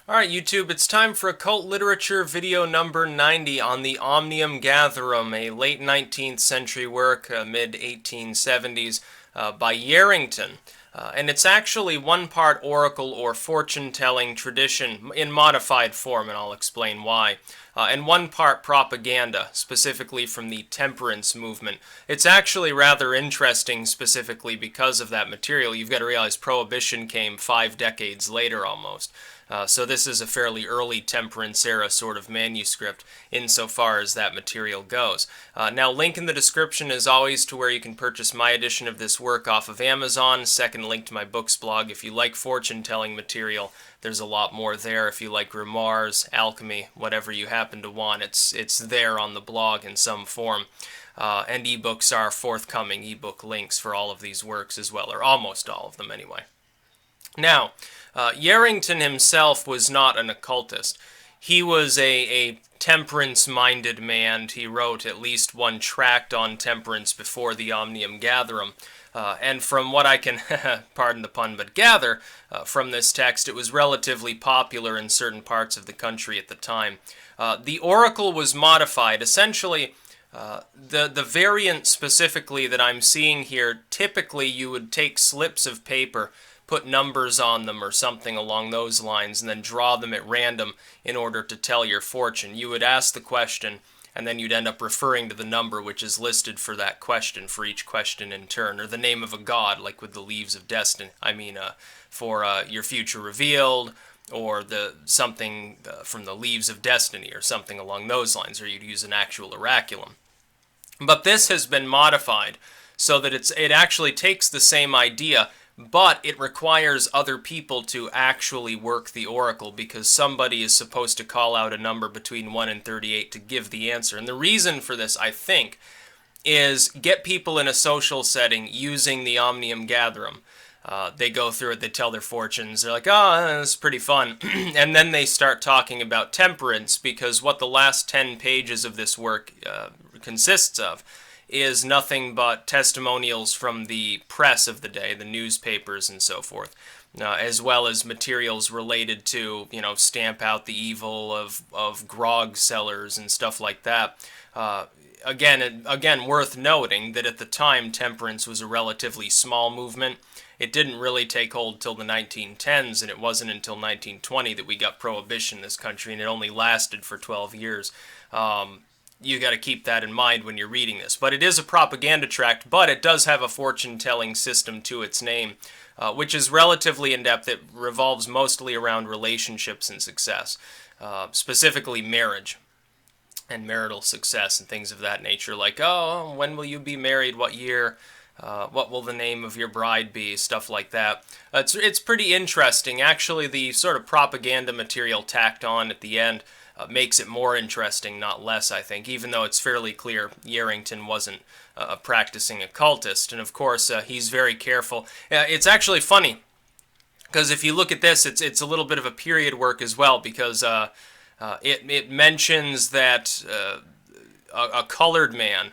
Alright, YouTube, it's time for Occult Literature video number 90 on the Omnium Gatherum, a late 19th century work, mid-1870s, by Harrington. And it's actually one part oracle or fortune-telling tradition in modified form, and I'll explain why. And one part propaganda, specifically from the Temperance movement. It's actually rather interesting specifically because of that material. You've got to realize Prohibition came 5 decades later almost. So this is a fairly early Temperance era sort of manuscript insofar as that material goes. Now, link in the description as always to where you can purchase my edition of this work off of Amazon. Second link to my books blog. If you like fortune-telling material, there's a lot more there. If you like grimoires, alchemy, whatever you happen to want, it's there on the blog in some form. And ebooks are forthcoming, ebook links for all of these works as well, or almost all of them anyway. Now, Harrington himself was not an occultist. He was a temperance-minded man. He wrote at least one tract on temperance before the Omnium Gatherum. And from what I can, pardon the pun, but gather from this text, it was relatively popular in certain parts of the country at the time. The oracle was modified. Essentially, the variant specifically that I'm seeing here, typically you would take slips of paper, put numbers on them or something along those lines, and then draw them at random in order to tell your fortune. You would ask the question, and then you'd end up referring to the number which is listed for that question, for each question in turn, or the name of a god, like with the Leaves of Destiny. For your future revealed, or something from the Leaves of Destiny, or something along those lines, or you'd use an actual oraculum. But this has been modified so that it actually takes the same idea, but it requires other people to actually work the oracle, because somebody is supposed to call out a number between 1 and 38 to give the answer. And the reason for this, I think, is get people in a social setting using the Omnium Gatherum. They go through it, they tell their fortunes, they're like, oh, that's pretty fun. And then they start talking about temperance, because what the last 10 pages of this work consists of is nothing but testimonials from the press of the day, the newspapers and so forth, as well as materials related to, stamp out the evil of grog sellers and stuff like that. Again, worth noting that at the time, temperance was a relatively small movement. It didn't really take hold till the 1910s, and it wasn't until 1920 that we got prohibition in this country, and it only lasted for 12 years. You got to keep that in mind when you're reading this. But it is a propaganda tract, but it does have a fortune-telling system to its name, which is relatively in-depth. It revolves mostly around relationships and success, specifically marriage and marital success and things of that nature, like, oh, when will you be married, what year, what will the name of your bride be, stuff like that. It's pretty interesting. Actually, the sort of propaganda material tacked on at the end makes it more interesting, not less, I think, even though it's fairly clear Harrington wasn't a practicing occultist. And of course, he's very careful. It's actually funny, because if you look at this, it's a little bit of a period work as well, because it mentions that a colored man,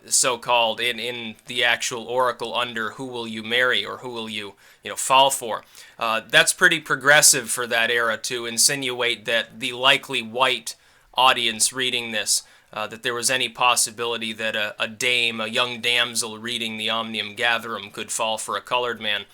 so-called, in the actual oracle under who will you marry, or who will you fall for. That's pretty progressive for that era, to insinuate that the likely white audience reading this, that there was any possibility that a dame, a young damsel reading the Omnium Gatherum could fall for a colored man,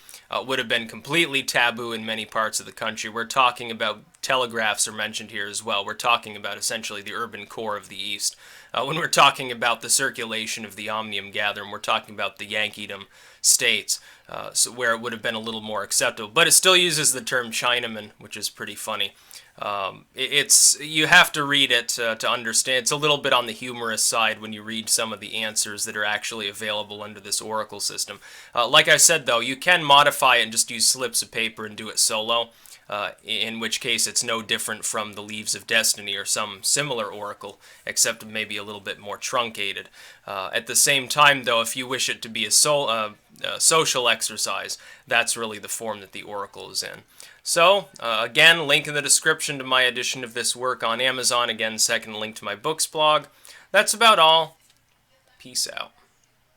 would have been completely taboo in many parts of the country. We're talking about telegraphs are mentioned here as well. We're talking about essentially the urban core of the East. When we're talking about the circulation of the Omnium Gatherum, we're talking about the Yankeedom states, where it would have been a little more acceptable. But it still uses the term Chinaman, which is pretty funny. You have to read it to understand. It's a little bit on the humorous side when you read some of the answers that are actually available under this oracle system. Like I said, though, you can modify it and just use slips of paper and do it solo, in which case it's no different from the Leaves of Destiny or some similar oracle, except maybe a little bit more truncated. At the same time, though, if you wish it to be a social exercise, that's really the form that the oracle is in. So, again, link in the description to my edition of this work on Amazon. Again, second link to my books blog. That's about all. Peace out.